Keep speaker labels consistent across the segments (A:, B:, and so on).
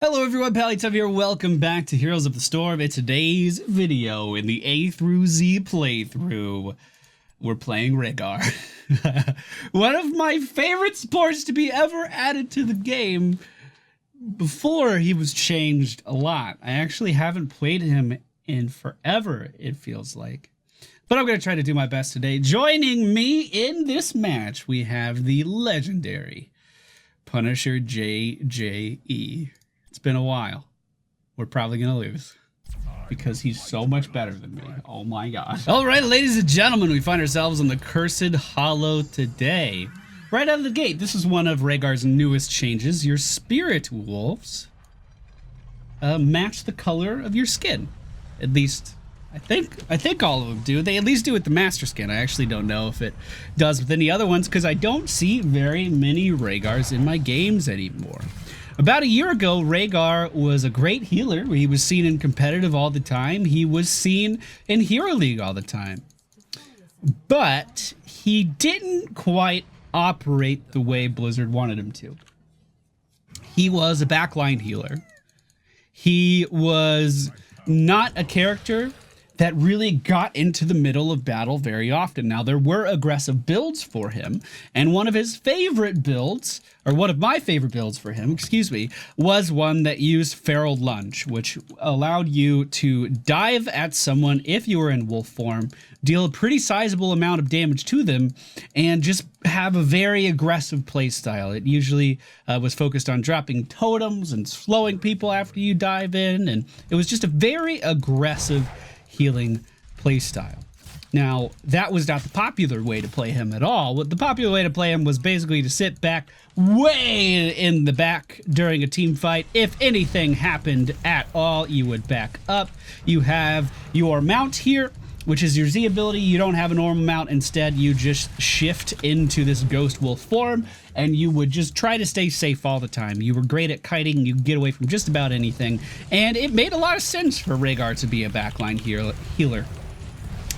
A: Hello everyone, Pallytub here. Welcome back to Heroes of the Storm. In today's video, in the A through Z playthrough, we're playing Rhaegar. One of my favorite supports to be ever added to the game. Before he was changed a lot. I actually haven't played him in forever, it feels like. But I'm going to try to do my best today. Joining me in this match, we have the legendary Punisher JJE. It's been a while. We're probably going to lose because he's so much better than me. Oh my gosh. All right, ladies and gentlemen, we find ourselves on the Cursed Hollow today. Right out of the gate, this is one of Rhaegar's newest changes. Your spirit wolves match the color of your skin. At least, I think all of them do. They at least do with the master skin. I actually don't know if it does with any other ones because I don't see very many Rhaegars in my games anymore. About a year ago, Rhaegar was a great healer. He was seen in competitive all the time. He was seen in Hero League all the time. But he didn't quite operate the way Blizzard wanted him to. He was a backline healer. He was not a character that really got into the middle of battle very often. Now, there were aggressive builds for him, and one of his favorite builds, or one of my favorite builds for him, excuse me, was one that used Feral Lunge, which allowed you to dive at someone if you were in wolf form, deal a pretty sizable amount of damage to them, and just have a very aggressive playstyle. It usually was focused on dropping totems and slowing people after you dive in, and it was just a very aggressive healing playstyle. Now, that was not the popular way to play him at all. What the popular way to play him was basically to sit back way in the back during a team fight. If anything happened at all, you would back up. You have your mount here, which is your Z ability. You don't have a normal mount. Instead, you just shift into this ghost wolf form, and you would just try to stay safe all the time. You were great at kiting. You could get away from just about anything, and it made a lot of sense for Rhaegar to be a backline healer.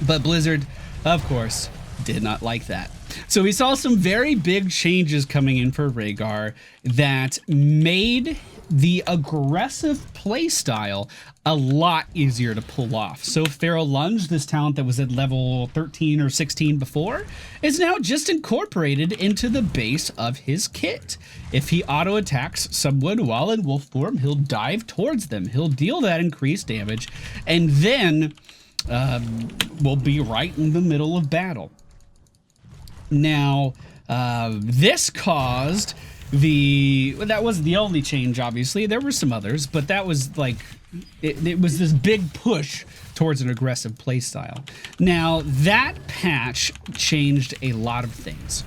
A: But Blizzard, of course, did not like that. So we saw some very big changes coming in for Rhaegar that made the aggressive playstyle a lot easier to pull off. So Feral Lunge, this talent that was at level 13 or 16 before, is now just incorporated into the base of his kit. If he auto attacks someone while in wolf form, he'll dive towards them. He'll deal that increased damage, and then we'll be right in the middle of battle. Now, this caused that wasn't the only change, obviously. There were some others, but that was like, it was this big push towards an aggressive playstyle. Now, that patch changed a lot of things.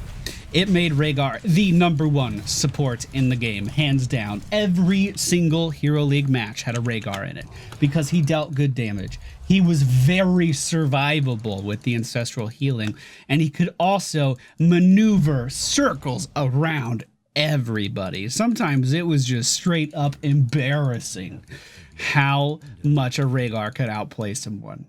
A: It made Rhaegar the #1 support in the game, hands down. Every single Hero League match had a Rhaegar in it because he dealt good damage. He was very survivable with the ancestral healing, and he could also maneuver circles around everybody. Sometimes it was just straight up embarrassing how much a Rhaegar could outplay someone.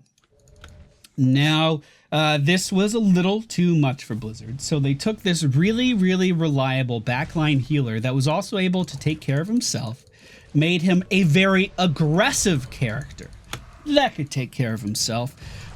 A: Now, this was a little too much for Blizzard, so they took this really, really reliable backline healer that was also able to take care of himself, made him a very aggressive character that could take care of himself,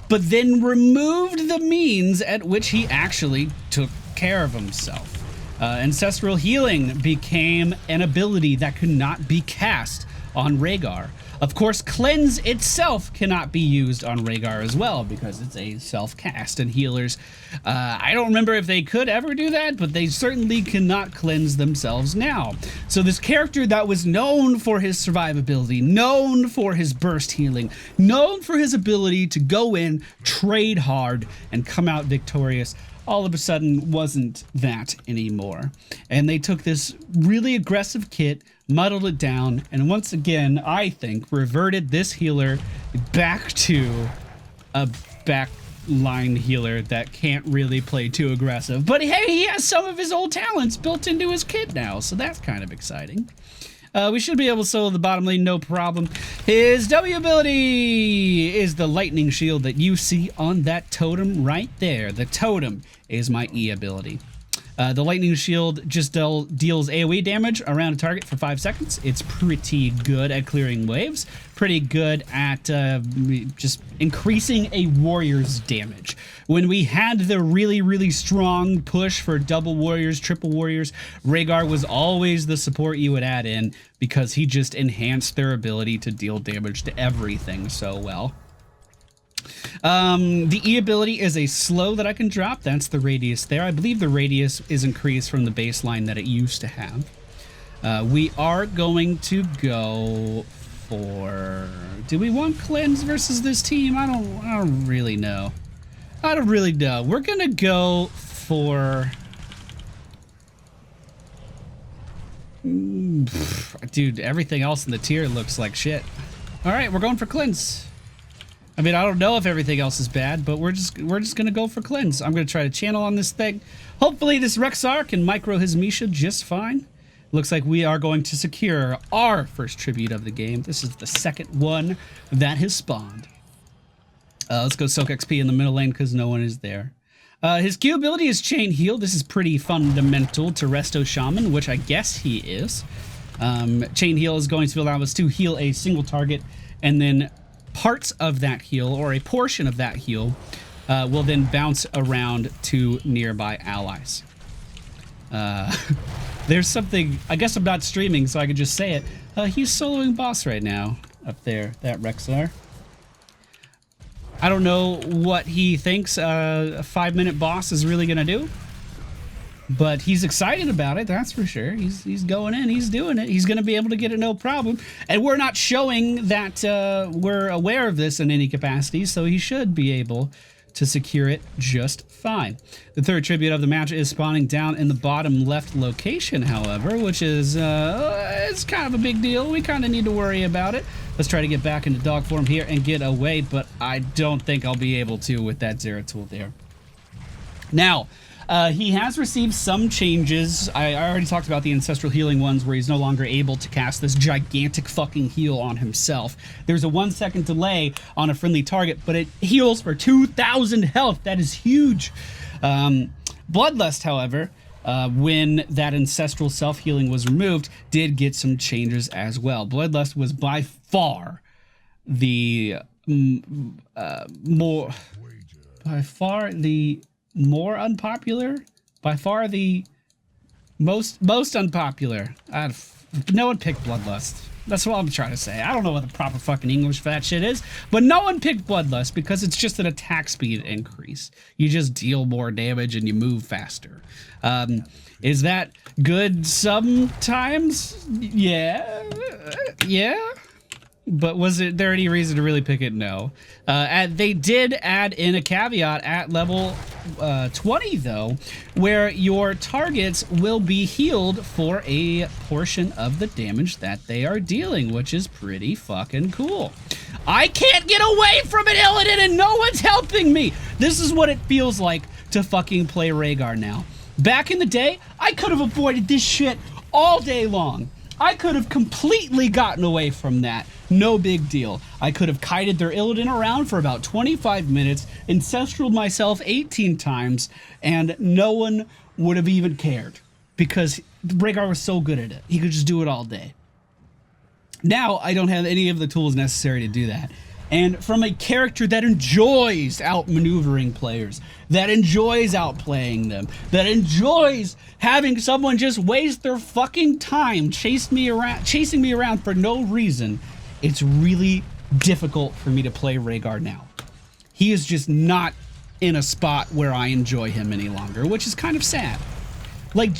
A: but then removed the means at which he actually took care of himself. Ancestral healing became an ability that could not be cast on Rhaegar. Of course, cleanse itself cannot be used on Rhaegar as well because it's a self-cast, and healers, I don't remember if they could ever do that, but they certainly cannot cleanse themselves now. So this character that was known for his survivability, known for his burst healing, known for his ability to go in, trade hard, and come out victorious, all of a sudden wasn't that anymore. And they took this really aggressive kit, muddled it down, and once again, I think, reverted this healer back to a backline healer that can't really play too aggressive. But hey, he has some of his old talents built into his kit now, so that's kind of exciting. We should be able to solo the bottom lane, no problem. His W ability is the lightning shield that you see on that totem right there. The totem is my E ability. The lightning shield just deals AoE damage around a target for 5 seconds. It's pretty good at clearing waves, pretty good at just increasing a warrior's damage. When we had the really strong push for double warriors, triple warriors, Rhaegar was always the support you would add in because he just enhanced their ability to deal damage to everything so well. The E ability is a slow that I can drop. That's the radius there. I believe the radius is increased from the baseline that it used to have. We are going to go for... Do we want cleanse versus this team? I don't really know. I don't really know. We're gonna go for... Dude, everything else in the tier looks like shit. Alright, we're going for cleanse. I mean, I don't know if everything else is bad, but we're just gonna go for cleanse. I'm gonna try to channel on this thing. Hopefully this Rexar can micro his Misha just fine. Looks like we are going to secure our first tribute of the game. This is the second one that has spawned. Let's go soak XP in the middle lane because no one is there. His Q ability is Chain Heal. This is pretty fundamental to Resto Shaman, which I guess he is. Chain Heal is going to allow us to heal a single target, and then parts of that heal, or a portion of that heal, will then bounce around to nearby allies. There's something, I guess I'm not streaming, so I could just say it. He's soloing boss right now, up there, that Rexar. I don't know what he thinks a 5-minute boss is really gonna do, but he's excited about it, that's for sure. He's going in, he's doing it. He's gonna be able to get it no problem. And we're not showing that we're aware of this in any capacity, so he should be able to secure it just fine. The third tribute of the match is spawning down in the bottom left location, however, which is it's kind of a big deal. We kind of need to worry about it. Let's try to get back into dog form here and get away, but I don't think I'll be able to with that Zeratul there. Now, he has received some changes. I already talked about the ancestral healing ones where he's no longer able to cast this gigantic fucking heal on himself. There's a 1-second delay on a friendly target, but it heals for 2,000 health. That is huge. Bloodlust, however, when that ancestral self-healing was removed, did get some changes as well. Bloodlust was by far the more unpopular, by far the most unpopular. No one picked Bloodlust. That's what I'm trying to say. I don't know what the proper fucking English for that shit is, but no one picked Bloodlust because it's just an attack speed increase. You just deal more damage and you move faster. Is that good sometimes? Yeah. But was there any reason to really pick it? No. They did add in a caveat at level 20, though, where your targets will be healed for a portion of the damage that they are dealing, which is pretty fucking cool. I can't get away from an Illidan and no one's helping me! This is what it feels like to fucking play Rhaegar now. Back in the day, I could have avoided this shit all day long. I could have completely gotten away from that. No big deal. I could have kited their Illidan around for about 25 minutes, ancestraled myself 18 times, and no one would have even cared because Rhaegar was so good at it. He could just do it all day. Now, I don't have any of the tools necessary to do that. And from a character that enjoys outmaneuvering players, that enjoys outplaying them, that enjoys having someone just waste their fucking time chasing me around for no reason, it's really difficult for me to play Rhaegar now. He is just not in a spot where I enjoy him any longer, which is kind of sad. Like,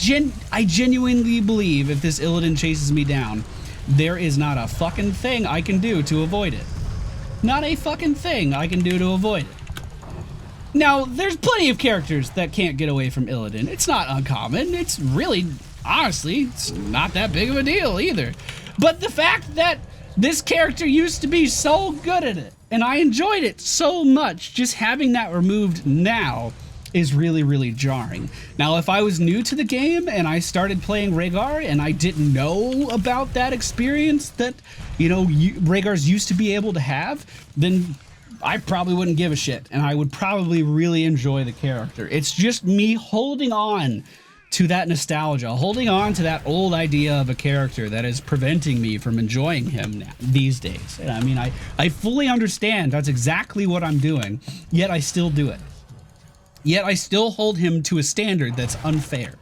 A: I genuinely believe if this Illidan chases me down, there is not a fucking thing I can do to avoid it. Not a fucking thing I can do to avoid it. Now, there's plenty of characters that can't get away from Illidan. It's not uncommon. It's really, honestly, it's not that big of a deal either. But the fact that this character used to be so good at it, and I enjoyed it so much, just having that removed now is really, really jarring. Now, if I was new to the game and I started playing Rhaegar and I didn't know about that experience that, you know, Rhaegars used to be able to have, then I probably wouldn't give a shit and I would probably really enjoy the character. It's just me holding on to that nostalgia, holding on to that old idea of a character that is preventing me from enjoying him these days. And I mean, I fully understand that's exactly what I'm doing, yet I still do it. Yet I still hold him to a standard that's unfair.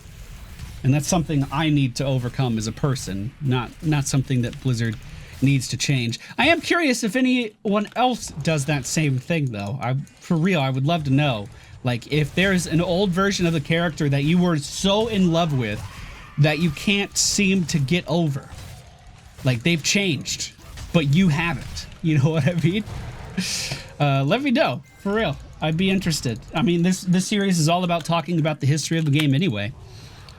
A: And that's something I need to overcome as a person, not something that Blizzard needs to change. I am curious if anyone else does that same thing, though. For real, I would love to know. Like, if there's an old version of the character that you were so in love with that you can't seem to get over. Like, they've changed, but you haven't. You know what I mean? Let me know, for real. I'd be interested. I mean, this series is all about talking about the history of the game anyway.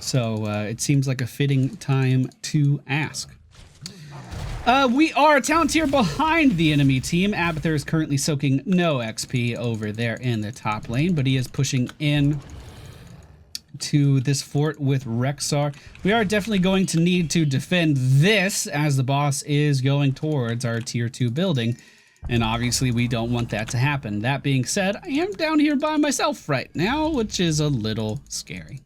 A: So, it seems like a fitting time to ask. We are a talent tier behind the enemy team. Abathur is currently soaking no XP over there in the top lane, but he is pushing in to this fort with Rexar. We are definitely going to need to defend this as the boss is going towards our tier 2 building, and obviously we don't want that to happen. That being said, I am down here by myself right now, which is a little scary.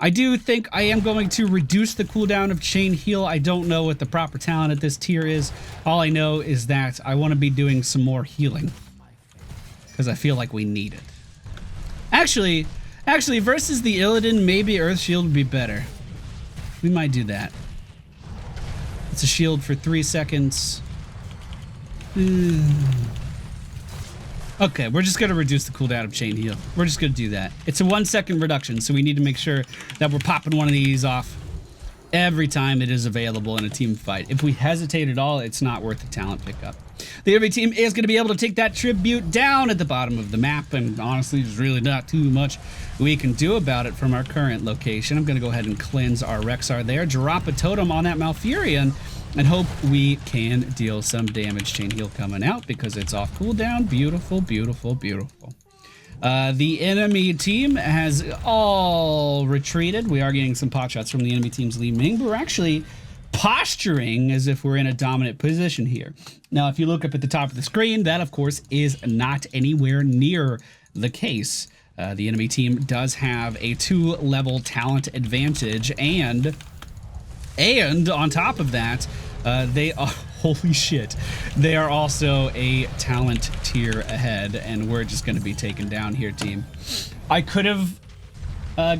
A: I do think I am going to reduce the cooldown of Chain Heal. I don't know what the proper talent at this tier is. All I know is that I want to be doing some more healing because I feel like we need it. Actually, versus the Illidan, maybe Earth Shield would be better. We might do that. It's a shield for 3 seconds. Okay, we're just going to reduce the cooldown of Chain Heal. We're just going to do that. It's a 1 second reduction, so we need to make sure that we're popping one of these off every time it is available in a team fight. If we hesitate at all, it's not worth the talent pickup. The enemy team is going to be able to take that tribute down at the bottom of the map, and honestly, there's really not too much we can do about it from our current location. I'm going to go ahead and cleanse our Rexar there, drop a totem on that Malfurion, and hope we can deal some damage. Chain Heal coming out because it's off cooldown. Beautiful, beautiful, beautiful. The enemy team has all retreated. We are getting some pot shots from the enemy team's Li Ming, but we're actually posturing as if we're in a dominant position here. Now, if you look up at the top of the screen, that, of course, is not anywhere near the case. The enemy team does have a 2-level talent advantage, and on top of that, they are, holy shit, they are also a talent tier ahead, and we're just going to be taken down here, team. I could have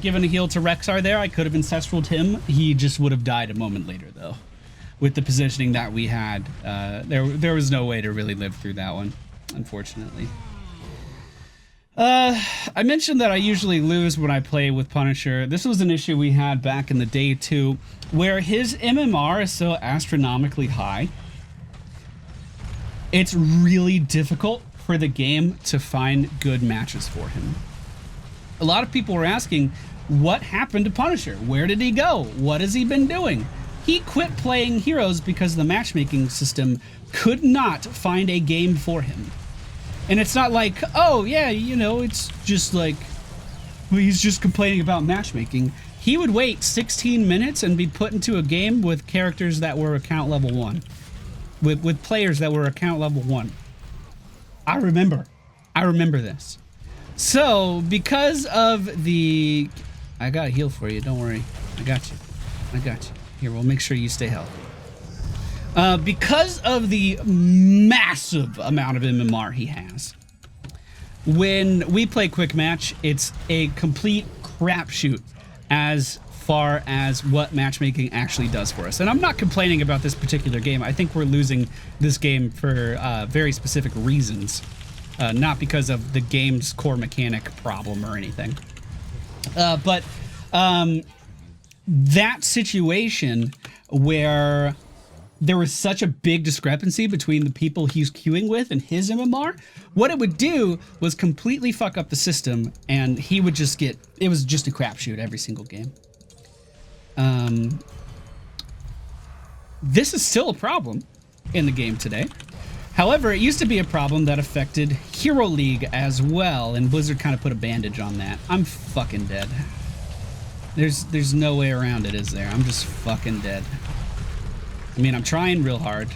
A: given a heal to Rexar there. I could have ancestraled him. He just would have died a moment later, though. With the positioning that we had, there was no way to really live through that one, unfortunately. I mentioned that I usually lose when I play with Punisher. This was an issue we had back in the day too, where his MMR is so astronomically high. It's really difficult for the game to find good matches for him. A lot of people were asking, what happened to Punisher? Where did he go? What has he been doing? He quit playing heroes because the matchmaking system could not find a game for him. And it's not like, oh, yeah, you know, it's just like, well, he's just complaining about matchmaking. He would wait 16 minutes and be put into a game with characters that were account level 1. With players that were account level 1. I remember this. So, because of the... I got a heal for you, don't worry. I got you. Here, we'll make sure you stay healthy. Because of the massive amount of MMR he has, when we play quick match, it's a complete crapshoot as far as what matchmaking actually does for us. And I'm not complaining about this particular game. I think we're losing this game for very specific reasons, not because of the game's core mechanic problem or anything. But that situation where there was such a big discrepancy between the people he's queuing with and his MMR, what it would do was completely fuck up the system, and he would just get, it was just a crapshoot every single game. This is still a problem in the game today. However, it used to be a problem that affected Hero League as well, and Blizzard kind of put a bandage on that. I'm fucking dead. There's no way around it, is there? I'm just fucking dead. I mean, I'm trying real hard.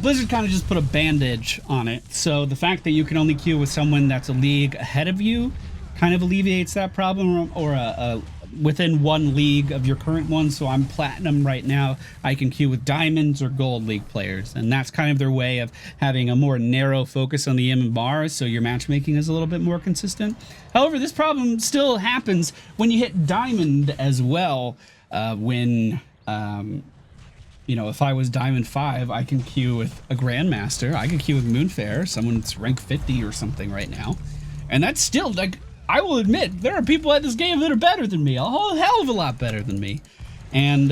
A: Blizzard kind of just put a bandage on it. So the fact that you can only queue with someone that's a league ahead of you kind of alleviates that problem, or within one league of your current one. So I'm platinum right now. I can queue with diamonds or gold league players, and that's kind of their way of having a more narrow focus on the MMRs, so your matchmaking is a little bit more consistent. However, this problem still happens when you hit diamond as well. You know, if I was Diamond 5, I can queue with a Grandmaster. I can queue with Moonfair, someone that's rank 50 or something right now. And that's still, like, I will admit, there are people at this game that are better than me, a whole hell of a lot better than me. And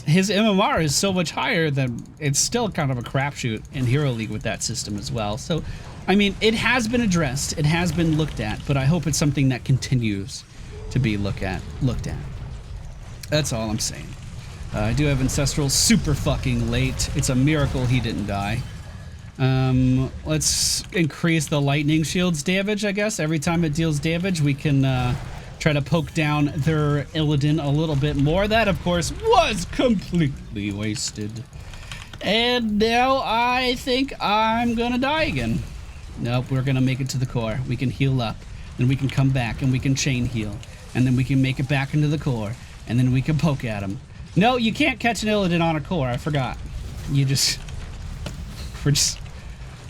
A: his MMR is so much higher that it's still kind of a crapshoot in Hero League with that system as well. So, I mean, it has been addressed, it has been looked at, but I hope it's something that continues to be looked at. That's all I'm saying. I do have Ancestral super fucking late. It's a miracle he didn't die. Let's increase the lightning shield's damage, I guess. Every time it deals damage, we can try to poke down their Illidan a little bit more. That, of course, was completely wasted. And now I think I'm gonna die again. Nope, we're gonna make it to the core. We can heal up, and we can come back, and we can chain heal. And then we can make it back into the core, and then we can poke at him. No, you can't catch an Illidan on a core. I forgot.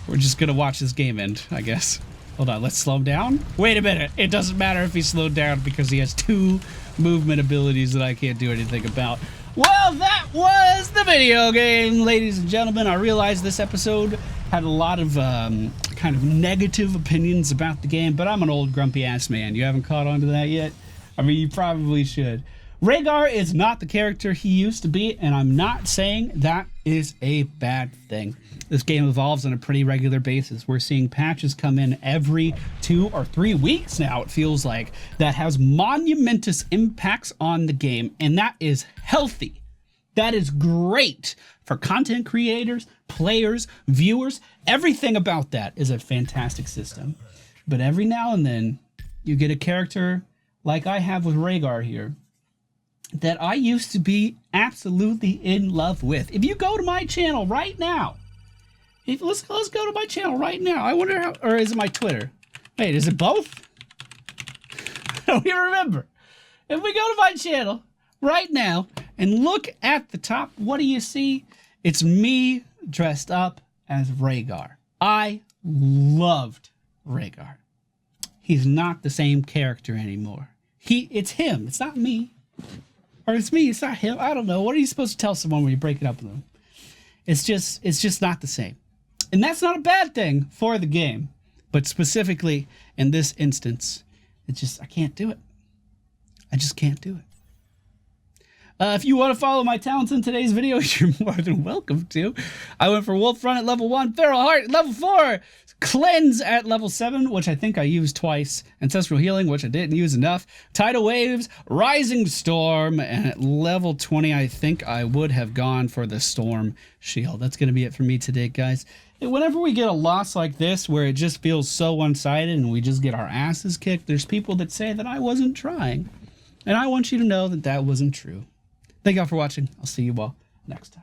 A: We're just gonna watch this game end, I guess. Hold on, let's slow him down. Wait a minute. It doesn't matter if he's slowed down because he has 2 movement abilities that I can't do anything about. Well, that was the video game, ladies and gentlemen. I realize this episode had a lot of kind of negative opinions about the game, but I'm an old grumpy ass man. You haven't caught on to that yet? I mean, you probably should. Rhaegar is not the character he used to be, and I'm not saying that is a bad thing. This game evolves on a pretty regular basis. We're seeing patches come in every 2 or 3 weeks now, it feels like, that has monumentous impacts on the game, and that is healthy. That is great for content creators, players, viewers. Everything about that is a fantastic system. But every now and then, you get a character like I have with Rhaegar here, that I used to be absolutely in love with. If you go to my channel right now, let's go to my channel right now. I wonder how, or is it my Twitter? Wait, is it both? I don't even remember. If we go to my channel right now and look at the top, what do you see? It's me dressed up as Rhaegar. I loved Rhaegar. He's not the same character anymore. It's him. It's not me. Or it's me, it's not him. I don't know. What are you supposed to tell someone when you break it up with them? It's just not the same. And that's not a bad thing for the game. But specifically in this instance, I can't do it. I just can't do it. If you want to follow my talents in today's video, you're more than welcome to. I went for Wolf Run at level 1, Feral Heart at level 4, Cleanse at level 7, which I think I used twice, Ancestral Healing, which I didn't use enough, Tidal Waves, Rising Storm, and at level 20, I think I would have gone for the Storm Shield. That's going to be it for me today, guys. And whenever we get a loss like this, where it just feels so one-sided and we just get our asses kicked, there's people that say that I wasn't trying. And I want you to know that that wasn't true. Thank y'all for watching. I'll see you all next time.